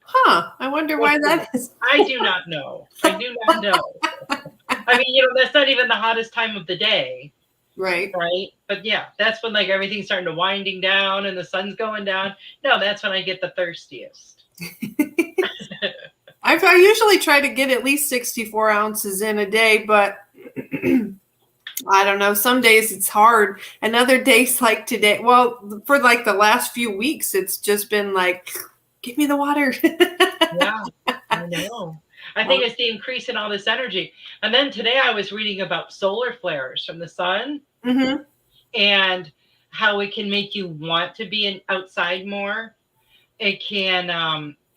Huh. I wonder why that is. I do not know. I do not know. I mean, that's not even the hottest time of the day. Right. Right. But yeah, that's when like everything's starting to winding down and the sun's going down. No, that's when I get the thirstiest. I usually try to get at least 64 ounces in a day, but I don't know. Some days it's hard. And other days like today, well, for like the last few weeks, it's just been like, give me the water. Yeah, I know. I think it's the increase in all this energy. And then today I was reading about solar flares from the sun and how it can make you want to be outside more. It can,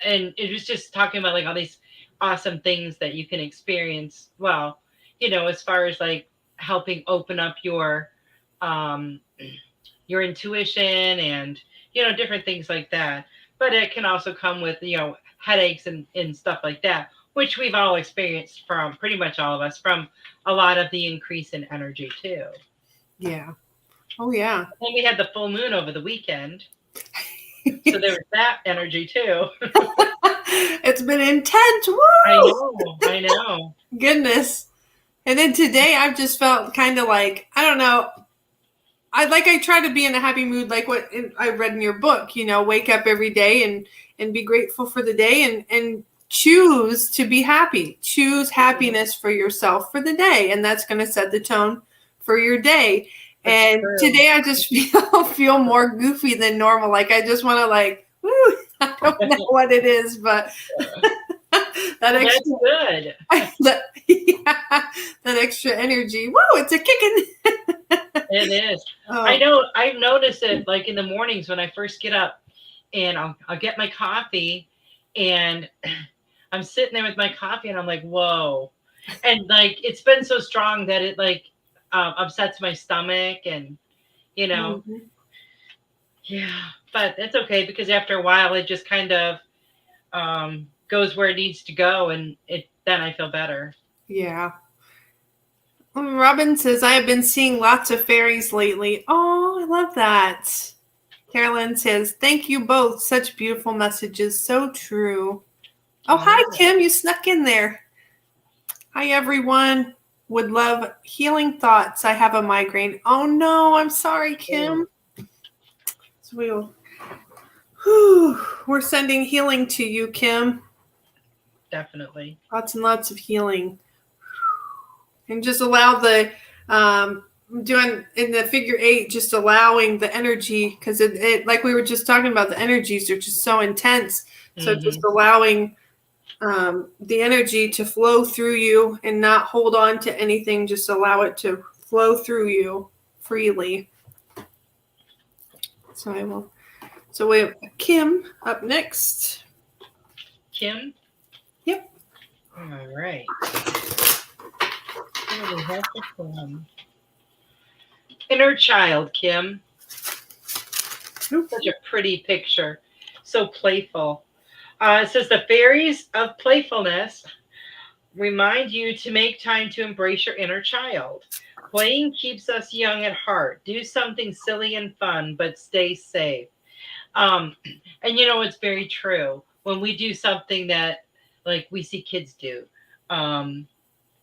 and it was just talking about like all these awesome things that you can experience. Well, as far as like helping open up your intuition and, different things like that. But it can also come with, headaches and stuff like that, which we've all experienced from pretty much all of us from a lot of the increase in energy too. Yeah. Oh yeah. And we had the full moon over the weekend. So there was that energy too. It's been intense. Woo! I know. Goodness. And then today I've just felt kind of like, I don't know. I try to be in a happy mood, like what I read in your book, wake up every day and be grateful for the day and choose to be happy. Choose happiness for yourself for the day. And that's going to set the tone for your day. That's and true. Today I just feel more goofy than normal. Like I just want to woo. I don't know what it is, but That Well, extra, that's good. that extra energy. Whoa, it's a kicking. It is. I Oh, know. I've noticed it like in the mornings when I first get up and I'll get my coffee and I'm sitting there with my coffee and I'm like, whoa. And like, it's been so strong that it like upsets my stomach and, you know, mhm. yeah, but it's okay because after a while it just kind of goes where it needs to go and then I feel better. Yeah. Robin says, I have been seeing lots of fairies lately. Oh, I love that. Carolyn says, thank you both. Such beautiful messages. So true. Oh, hi, Yeah. Kim. You snuck in there. Hi, everyone. Would love healing thoughts. I have a migraine. Oh, no. I'm sorry, Kim. So we're sending healing to you, Kim. Definitely. Lots and lots of healing. And just allow the doing in the figure 8, just allowing the energy, because it like we were just talking about, the energies are just so intense. So just allowing the energy to flow through you and not hold on to anything. Just allow it to flow through you freely. So I will. So we have Kim up next. Kim? Yep. All right. What do we have for Kim? Inner child, Kim. Such a pretty picture. So playful. It says the fairies of playfulness remind you to make time to embrace your inner child. Playing keeps us young at heart. Do something silly and fun, but stay safe. And you know, it's very true. When we do something that, like, we see kids do,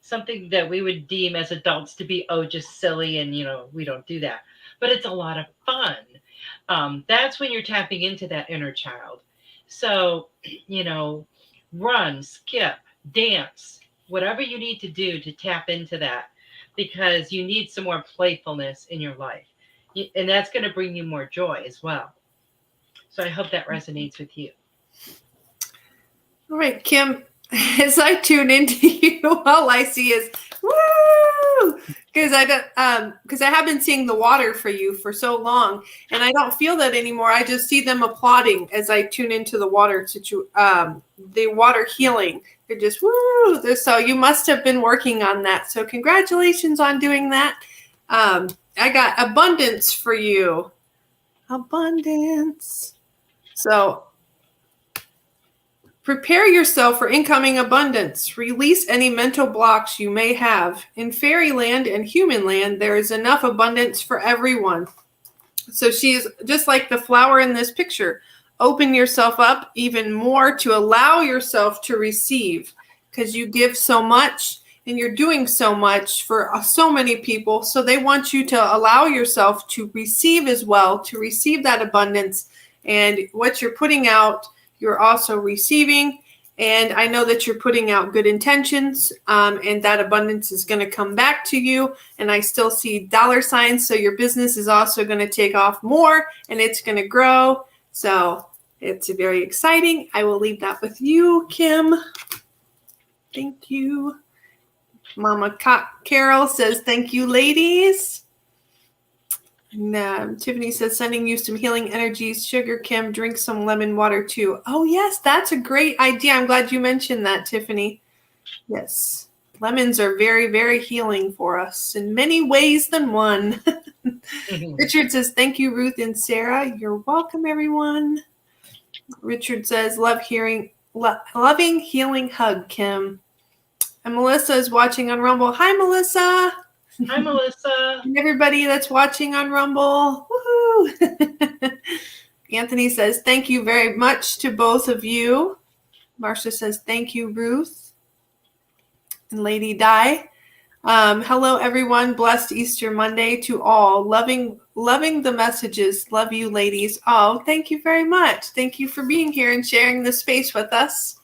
something that we would deem as adults to be, oh, just silly, and, you know, we don't do that. But it's a lot of fun. That's when you're tapping into that inner child. So, you know, run, skip, dance, whatever you need to do to tap into that, because you need some more playfulness in your life. And that's going to bring you more joy as well. So I hope that resonates with you. All right, Kim, as I tune into you, all I see is woo, because I have been seeing the water for you for so long, and I don't feel that anymore. I just see them applauding as I tune into the water the water healing. They're just woo. So you must have been working on that. So congratulations on doing that. I got abundance for you. Abundance. So prepare yourself for incoming abundance. Release any mental blocks you may have. In fairyland and human land, there is enough abundance for everyone. So she is just like the flower in this picture. Open yourself up even more to allow yourself to receive, because you give so much and you're doing so much for so many people. So they want you to allow yourself to receive as well, to receive that abundance. And what you're putting out, you're also receiving. And I know that you're putting out good intentions, and that abundance is going to come back to you. And I still see dollar signs. So your business is also going to take off more and it's going to grow. So it's very exciting. I will leave that with you, Kim. Thank you. Mama Carol says, thank you, ladies. And Tiffany says, sending you some healing energies. Sugar Kim, drink some lemon water too. Oh, yes, that's a great idea. I'm glad you mentioned that, Tiffany. Yes, lemons are very, very healing for us in many ways than one. Richard says, thank you, Ruth and Sarah. You're welcome, everyone. Richard says, loving healing hug, Kim. And Melissa is watching on Rumble. Hi, Melissa. Hi, Melissa. And everybody that's watching on Rumble. Woohoo! Anthony says, thank you very much to both of you. Marsha says, thank you, Ruth. And Lady Di. Hello, everyone. Blessed Easter Monday to all. Loving the messages. Love you, ladies. Oh, thank you very much. Thank you for being here and sharing the space with us.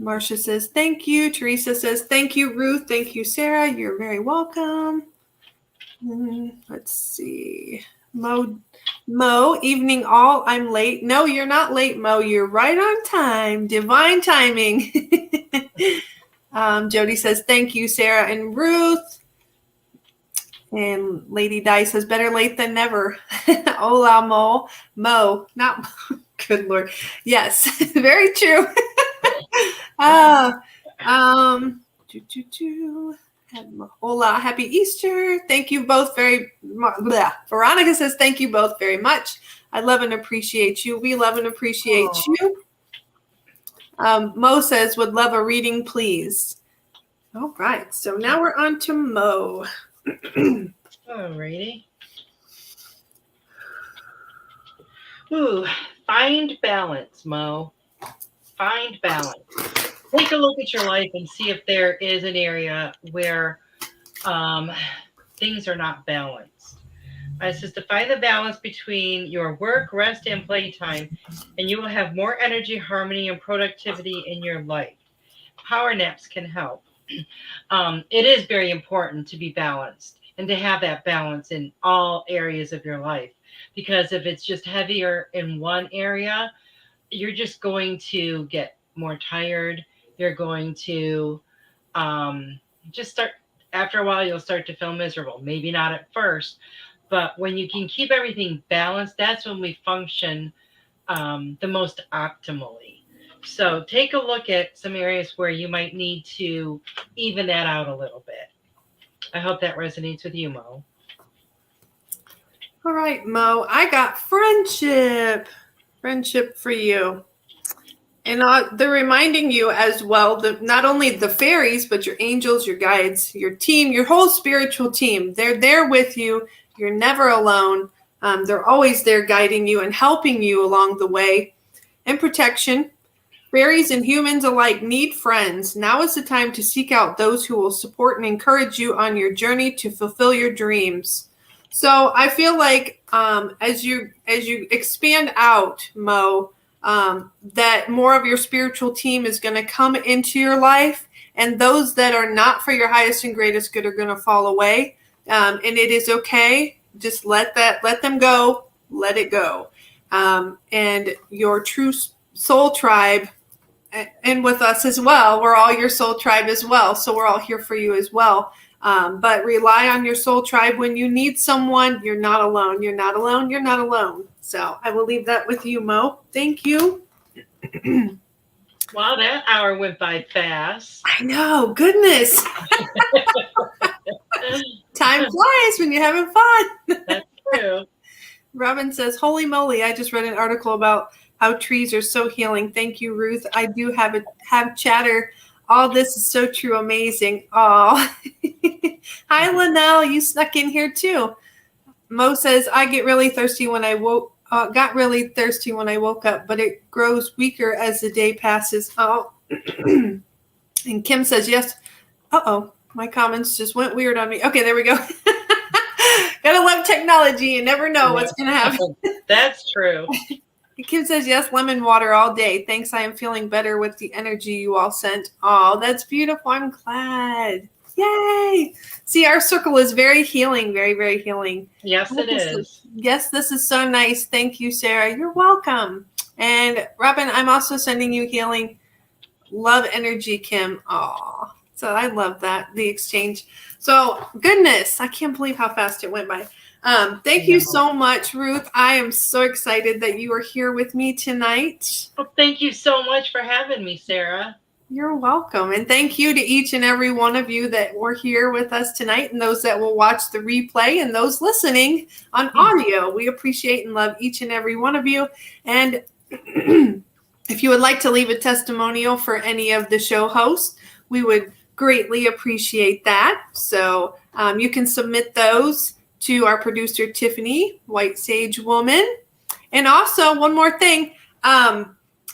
Marsha says, thank you. Teresa says, thank you, Ruth. Thank you, Sarah. You're very welcome. Let's see. Mo, evening all. I'm late. No, you're not late, Mo. You're right on time. Divine timing. Jody says, thank you, Sarah and Ruth. And Lady Di says, better late than never. Hola, Mo. Mo, not good Lord. Yes, very true. Hola, happy Easter. Thank you both very much. Veronica says, thank you both very much. I love and appreciate you. We love and appreciate you. Mo says, would love a reading, please. All right. So now we're on to Mo. Alrighty. Ooh, find balance, Mo. Find balance. Take a look at your life and see if there is an area where things are not balanced. It says to find the balance between your work, rest, and playtime, and you will have more energy, harmony, and productivity in your life. Power naps can help. It is very important to be balanced and to have that balance in all areas of your life, because if it's just heavier in one area, you're just going to get more tired. You're going to just start, after a while, you'll start to feel miserable. Maybe not at first, but when you can keep everything balanced, that's when we function the most optimally. So take a look at some areas where you might need to even that out a little bit. I hope that resonates with you, Mo. All right, Mo, I got friendship. Friendship for you. And they're reminding you as well that not only the fairies, but your angels, your guides, your team, your whole spiritual team, they're there with you. You're never alone. They're always there guiding you and helping you along the way. And protection. Fairies and humans alike need friends. Now is the time to seek out those who will support and encourage you on your journey to fulfill your dreams. So I feel like as you expand out, Mo, that more of your spiritual team is going to come into your life, and those that are not for your highest and greatest good are going to fall away. And it is okay. Just let them go. Let it go. And your true soul tribe, and with us as well, we're all your soul tribe as well. So we're all here for you as well. But rely on your soul tribe when you need someone. You're not alone. You're not alone. You're not alone. So I will leave that with you, Mo. Thank you. Wow, that hour went by fast. I know. Goodness. Time flies when you're having fun. That's true. Robin says, holy moly, I just read an article about how trees are so healing. Thank you, Ruth. I do have chatter. All this is so true. Amazing. Oh, hi, Linnell. You snuck in here too. Mo says, I get really thirsty when I got really thirsty when I woke up, but it grows weaker as the day passes. Oh, and Kim says, yes. Uh-oh, my comments just went weird on me. Okay, there we go. Gotta love technology. You never know what's going to happen. That's true. Kim says, yes, lemon water all day. Thanks. I am feeling better with the energy you all sent. Oh, that's beautiful. I'm glad. Yay. See, our circle is very healing, very, very healing. Yes, it is. Yes, this is so nice. Thank you, Sarah. You're welcome. And Robin, I'm also sending you healing love energy, Kim. Oh, so I love that, the exchange. So goodness, I can't believe how fast it went by. Thank you so much, Ruth. I am so excited that you are here with me tonight. Well, thank you so much for having me, Sarah. You're welcome. And thank you to each and every one of you that were here with us tonight, and those that will watch the replay, and those listening on audio. We appreciate and love each and every one of you. And if you would like to leave a testimonial for any of the show hosts, we would greatly appreciate that. So you can submit those to our producer, Tiffany, White Sage Woman. And also, one more thing,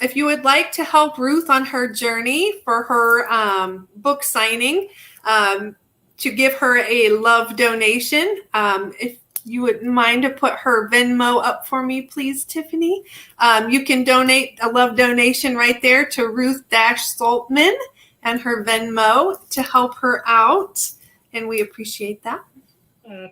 if you would like to help Ruth on her journey for her book signing, to give her a love donation, if you wouldn't mind to put her Venmo up for me, please, Tiffany. You can donate a love donation right there to Ruth-Soltman and her Venmo to help her out. And we appreciate that.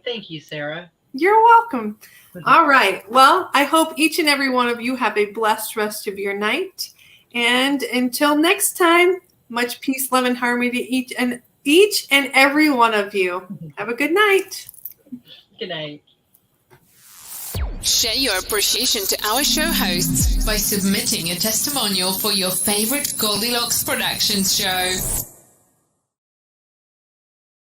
Thank you, Sarah. You're welcome. All right. Well, I hope each and every one of you have a blessed rest of your night. And until next time, much peace, love, and harmony to each and every one of you. Have a good night. Good night. Share your appreciation to our show hosts by submitting a testimonial for your favorite Goldylocks Productions show.